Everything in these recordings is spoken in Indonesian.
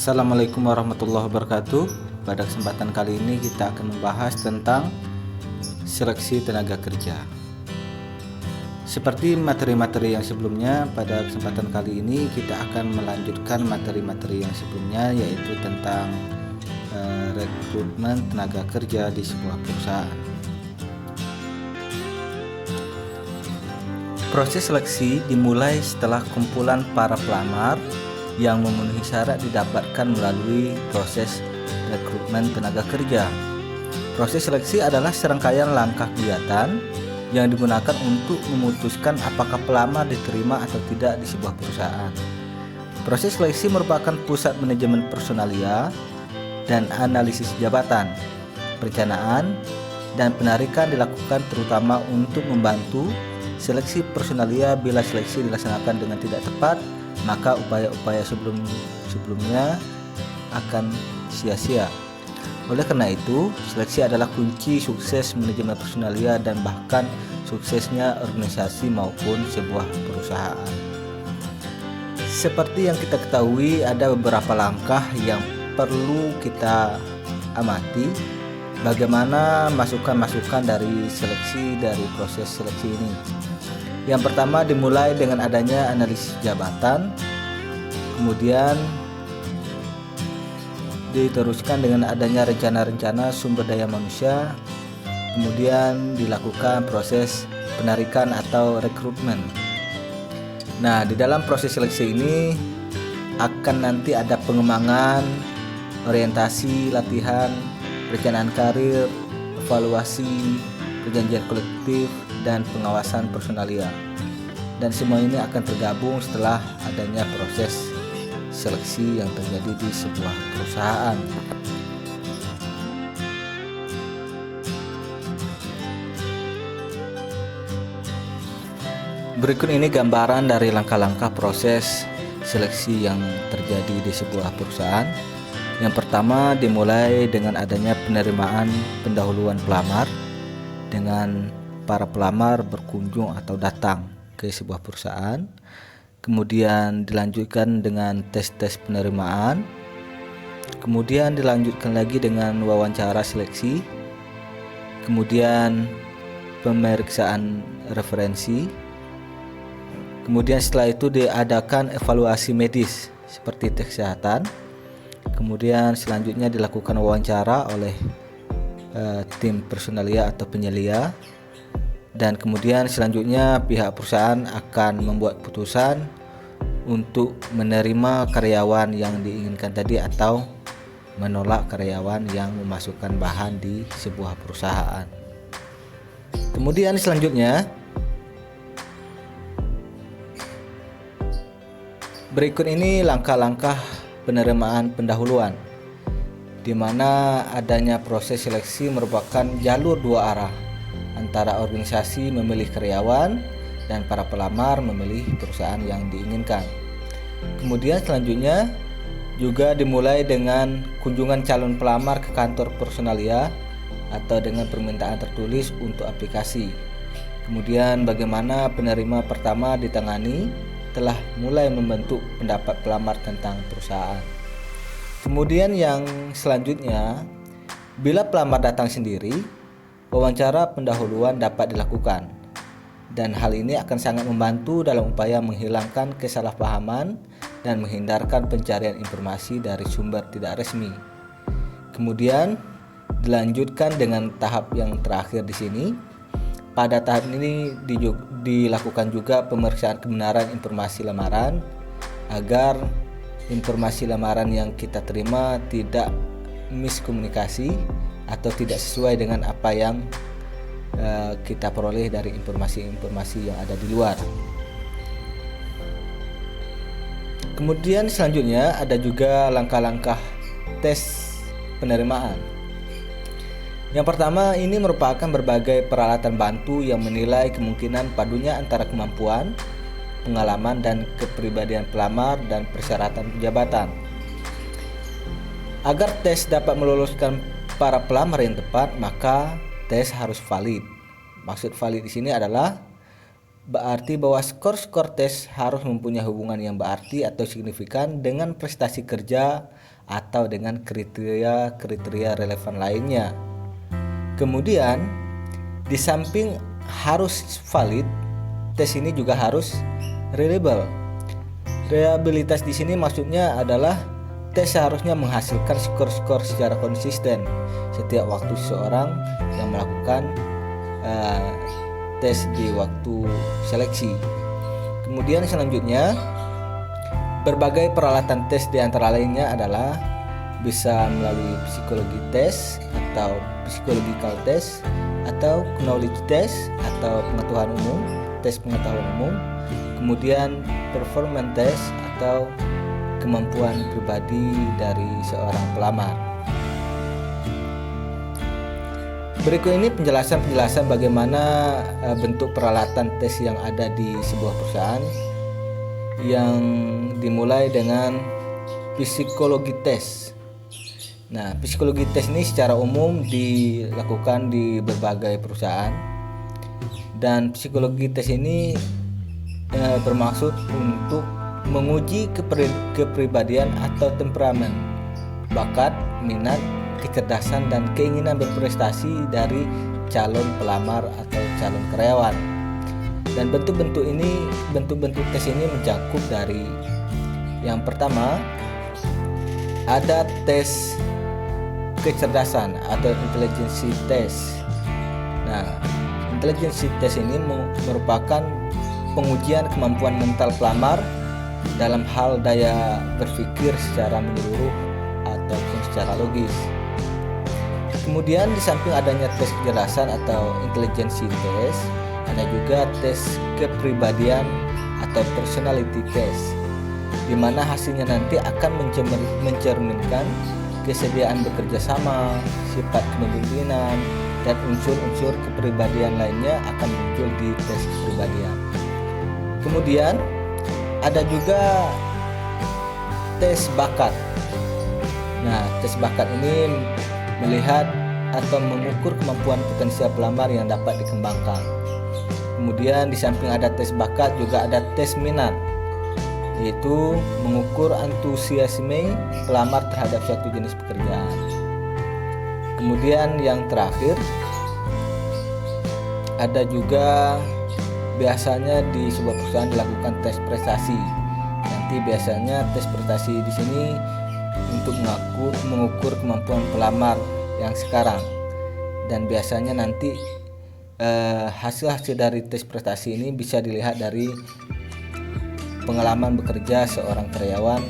Assalamualaikum warahmatullahi wabarakatuh. Pada kesempatan kali ini kita akan membahas tentang seleksi tenaga kerja. Seperti materi-materi yang sebelumnya, pada kesempatan kali ini kita akan melanjutkan materi-materi yang sebelumnya, yaitu tentang rekrutmen tenaga kerja di sebuah perusahaan. Proses seleksi dimulai setelah kumpulan para pelamar yang memenuhi syarat didapatkan melalui proses rekrutmen tenaga kerja. Proses seleksi adalah serangkaian langkah kegiatan yang digunakan untuk memutuskan apakah pelamar diterima atau tidak di sebuah perusahaan. Proses seleksi merupakan pusat manajemen personalia dan analisis jabatan. Perencanaan dan penarikan dilakukan terutama untuk membantu seleksi personalia. Bila seleksi dilaksanakan dengan tidak tepat, maka upaya-upaya sebelumnya akan sia-sia. Oleh karena itu, seleksi adalah kunci sukses manajemen personalia dan bahkan suksesnya organisasi maupun sebuah perusahaan. Seperti yang kita ketahui, ada beberapa langkah yang perlu kita amati bagaimana masukan-masukan dari proses seleksi ini. Yang pertama dimulai dengan adanya analisis jabatan, kemudian diteruskan dengan adanya rencana-rencana sumber daya manusia, kemudian dilakukan proses penarikan atau rekrutmen. Nah, di dalam proses seleksi ini akan nanti ada pengembangan, orientasi, latihan, perencanaan karir, evaluasi, perjanjian kolektif, dan pengawasan personalia. Dan semua ini akan tergabung setelah adanya proses seleksi yang terjadi di sebuah perusahaan. Berikut ini gambaran dari langkah-langkah proses seleksi yang terjadi di sebuah perusahaan. Yang pertama dimulai dengan adanya penerimaan pendahuluan pelamar, dengan para pelamar berkunjung atau datang ke sebuah perusahaan. Kemudian dilanjutkan dengan tes-tes penerimaan. Kemudian dilanjutkan lagi dengan wawancara seleksi. Kemudian pemeriksaan referensi. Kemudian setelah itu diadakan evaluasi medis seperti tes kesehatan. Kemudian selanjutnya dilakukan wawancara oleh tim personalia atau penyelia. Dan kemudian selanjutnya pihak perusahaan akan membuat putusan untuk menerima karyawan yang diinginkan tadi atau menolak karyawan yang memasukkan bahan di sebuah perusahaan. Kemudian selanjutnya berikut ini langkah-langkah penerimaan pendahuluan, di mana adanya proses seleksi merupakan jalur dua arah antara organisasi memilih karyawan dan para pelamar memilih perusahaan yang diinginkan. Kemudian selanjutnya juga dimulai dengan kunjungan calon pelamar ke kantor personalia atau dengan permintaan tertulis untuk aplikasi. Kemudian bagaimana penerima pertama ditangani telah mulai membentuk pendapat pelamar tentang perusahaan. Kemudian yang selanjutnya, bila pelamar datang sendiri, wawancara pendahuluan dapat dilakukan, dan hal ini akan sangat membantu dalam upaya menghilangkan kesalahpahaman dan menghindarkan pencarian informasi dari sumber tidak resmi. Kemudian dilanjutkan dengan tahap yang terakhir di sini. Pada tahap ini dilakukan juga pemeriksaan kebenaran informasi lamaran agar informasi lamaran yang kita terima tidak miskomunikasi atau tidak sesuai dengan apa yang kita peroleh dari informasi-informasi yang ada di luar. Kemudian selanjutnya ada juga langkah-langkah tes penerimaan. Yang pertama ini merupakan berbagai peralatan bantu yang menilai kemungkinan padunya antara kemampuan, pengalaman, dan kepribadian pelamar dan persyaratan jabatan. Agar tes dapat melolos para pelamar yang tepat, maka tes harus valid. Maksud valid di sini adalah berarti bahwa skor-skor tes harus mempunyai hubungan yang berarti atau signifikan dengan prestasi kerja atau dengan kriteria relevan lainnya. Kemudian, di samping harus valid, tes ini juga harus reliable. Reliabilitas di sini maksudnya adalah tes seharusnya menghasilkan skor-skor secara konsisten setiap waktu seseorang yang melakukan tes di waktu seleksi. Kemudian selanjutnya, berbagai peralatan tes di antara lainnya adalah bisa melalui psikologi tes atau psychological test atau knowledge test atau tes pengetahuan umum, kemudian performance test atau kemampuan pribadi dari seorang pelamar. Berikut ini penjelasan bagaimana bentuk peralatan tes yang ada di sebuah perusahaan, yang dimulai dengan psikologi tes. Nah, psikologi tes ini secara umum dilakukan di berbagai perusahaan, dan psikologi tes ini bermaksud untuk menguji kepribadian atau temperamen, bakat, minat, kecerdasan, dan keinginan berprestasi dari calon pelamar atau calon karyawan. Dan bentuk-bentuk tes ini mencakup dari yang pertama, ada tes kecerdasan atau intelligence test. Nah, intelligence test ini merupakan pengujian kemampuan mental pelamar dalam hal daya berpikir secara menyeluruh ataupun secara logis. Kemudian di samping adanya tes kecerdasan atau intelligence test, ada juga tes kepribadian atau personality test, di mana hasilnya nanti akan mencerminkan kesediaan bekerja sama, sifat kepemimpinan, dan unsur-unsur kepribadian lainnya akan muncul di tes kepribadian. Kemudian ada juga tes bakat. Nah, tes bakat ini melihat atau mengukur kemampuan potensial pelamar yang dapat dikembangkan. Kemudian di samping ada tes bakat, juga ada tes minat, yaitu mengukur antusiasme pelamar terhadap suatu jenis pekerjaan. Kemudian yang terakhir, ada juga biasanya di sebuah perusahaan dilakukan tes prestasi. Nanti biasanya tes prestasi di sini untuk mengukur kemampuan pelamar yang sekarang, dan biasanya nanti hasil-hasil dari tes prestasi ini bisa dilihat dari pengalaman bekerja seorang karyawan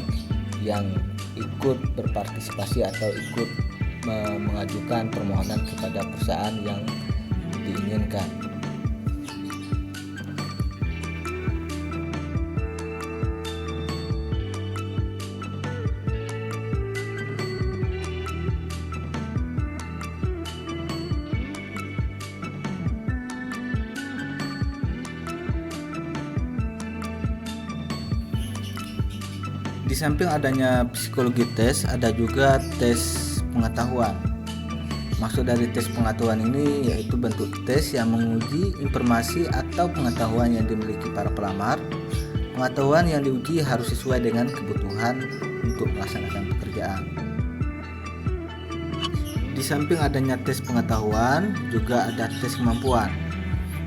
yang ikut berpartisipasi atau ikut mengajukan permohonan kepada perusahaan yang diinginkan. Di samping adanya psikologi tes, ada juga tes pengetahuan. Maksud dari tes pengetahuan ini yaitu bentuk tes yang menguji informasi atau pengetahuan yang dimiliki para pelamar. Pengetahuan yang diuji harus sesuai dengan kebutuhan untuk melaksanakan pekerjaan. Di samping adanya tes pengetahuan, juga ada tes kemampuan.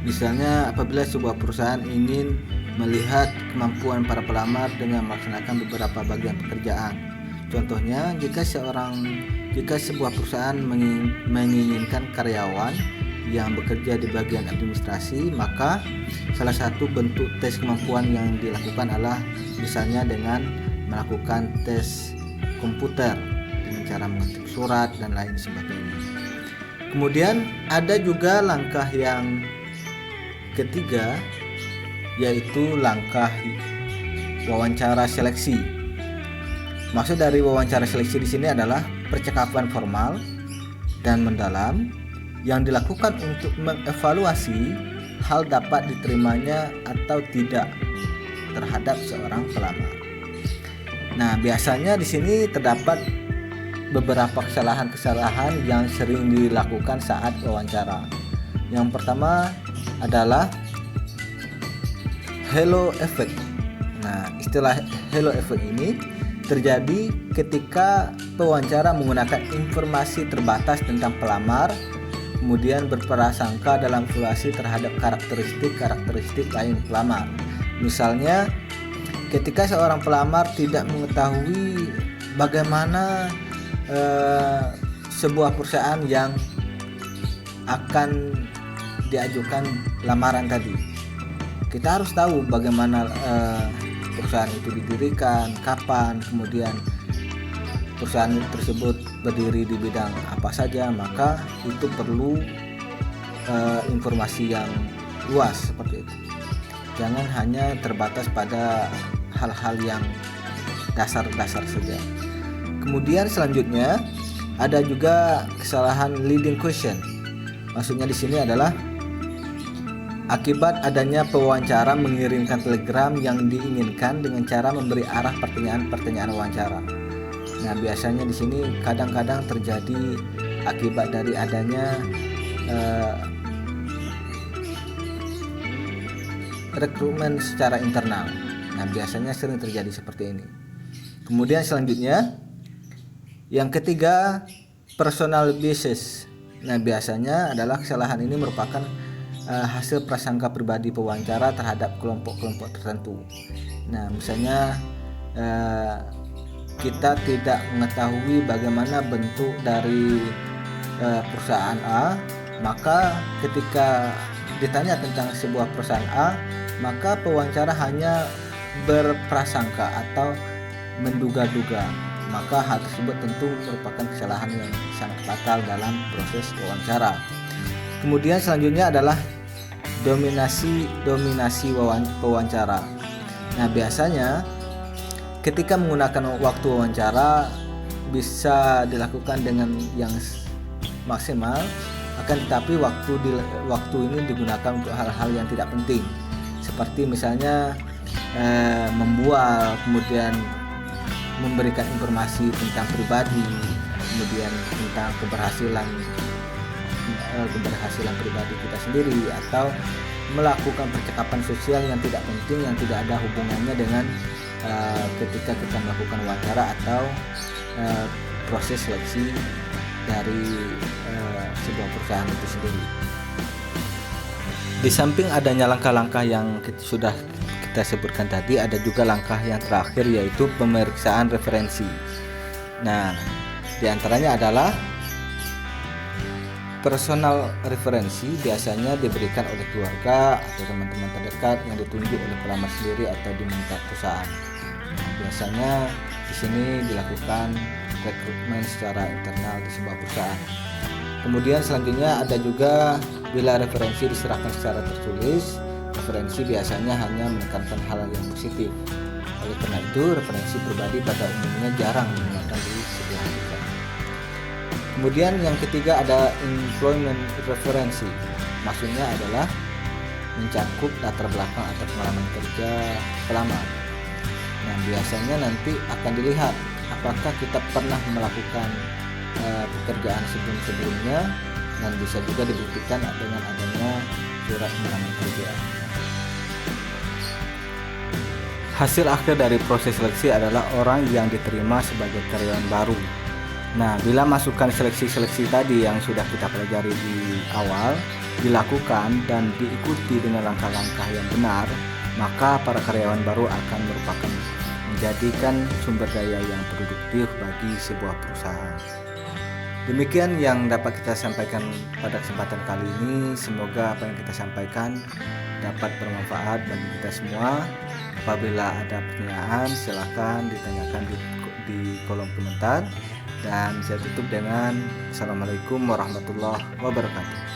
Misalnya apabila sebuah perusahaan ingin melihat kemampuan para pelamar dengan melaksanakan beberapa bagian pekerjaan. Contohnya, jika sebuah perusahaan menginginkan karyawan yang bekerja di bagian administrasi, maka salah satu bentuk tes kemampuan yang dilakukan adalah misalnya dengan melakukan tes komputer dengan cara mengetik surat dan lain sebagainya. Kemudian ada juga langkah yang ketiga, yaitu langkah wawancara seleksi. Maksud dari wawancara seleksi di sini adalah percakapan formal dan mendalam yang dilakukan untuk mengevaluasi hal dapat diterimanya atau tidak terhadap seorang pelamar. Nah, biasanya di sini terdapat beberapa kesalahan-kesalahan yang sering dilakukan saat wawancara. Yang pertama adalah halo effect. Nah, istilah halo effect ini terjadi ketika pewawancara menggunakan informasi terbatas tentang pelamar, kemudian berprasangka dalam evaluasi terhadap karakteristik lain pelamar. Misalnya, ketika seorang pelamar tidak mengetahui bagaimana sebuah perusahaan yang akan diajukan lamaran tadi, kita harus tahu bagaimana perusahaan itu didirikan, kapan, kemudian perusahaan tersebut berdiri di bidang apa saja. Maka itu perlu informasi yang luas seperti itu. Jangan hanya terbatas pada hal-hal yang dasar-dasar saja. Kemudian selanjutnya ada juga kesalahan leading question. Maksudnya di sini adalah akibat adanya pewawancara mengirimkan telegram yang diinginkan dengan cara memberi arah pertanyaan wawancara. Nah, biasanya di sini kadang-kadang terjadi akibat dari adanya rekrutmen secara internal. Nah, biasanya sering terjadi seperti ini. Kemudian selanjutnya, yang ketiga, personal biases. Nah, biasanya adalah kesalahan ini merupakan hasil prasangka pribadi pewawancara terhadap kelompok-kelompok tertentu. Nah, misalnya kita tidak mengetahui bagaimana bentuk dari perusahaan A, maka ketika ditanya tentang sebuah perusahaan A, maka pewawancara hanya berprasangka atau menduga-duga. Maka hal tersebut tentu merupakan kesalahan yang sangat fatal dalam proses wawancara. Kemudian selanjutnya adalah dominasi wawancara. Nah, biasanya ketika menggunakan waktu wawancara bisa dilakukan dengan yang maksimal, akan tetapi waktu ini digunakan untuk hal-hal yang tidak penting, seperti misalnya membual, kemudian memberikan informasi tentang pribadi, kemudian tentang keberhasilan pribadi kita sendiri, atau melakukan percakapan sosial yang tidak penting, yang tidak ada hubungannya dengan ketika kita melakukan wawancara atau proses seleksi dari sebuah perusahaan itu sendiri. Di samping adanya langkah-langkah yang sudah kita sebutkan tadi, ada juga langkah yang terakhir, yaitu pemeriksaan referensi. Nah, diantaranya adalah personal referensi biasanya diberikan oleh keluarga atau teman-teman terdekat yang ditunjuk oleh pelamar sendiri atau diminta perusahaan. Biasanya di sini dilakukan rekrutmen secara internal di sebuah perusahaan. Kemudian selanjutnya ada juga bila referensi diserahkan secara tertulis, referensi biasanya hanya menekankan hal yang positif. Oleh karena itu, referensi pribadi pada umumnya jarang digunakan di sebuah perusahaan. Kemudian yang ketiga ada employment referensi. Maksudnya adalah mencakup latar belakang atau pengalaman kerja pelamar. Nah, biasanya nanti akan dilihat apakah kita pernah melakukan pekerjaan sebelumnya, dan bisa juga dibuktikan dengan adanya surat pengalaman kerja. Hasil akhir dari proses seleksi adalah orang yang diterima sebagai karyawan baru. Nah, bila masukan seleksi-seleksi tadi yang sudah kita pelajari di awal dilakukan dan diikuti dengan langkah-langkah yang benar, maka para karyawan baru akan merupakan menjadikan sumber daya yang produktif bagi sebuah perusahaan. Demikian yang dapat kita sampaikan pada kesempatan kali ini. Semoga apa yang kita sampaikan dapat bermanfaat bagi kita semua. Apabila ada pertanyaan, silakan ditanyakan di kolom komentar. Dan saya tutup dengan Assalamualaikum warahmatullahi wabarakatuh.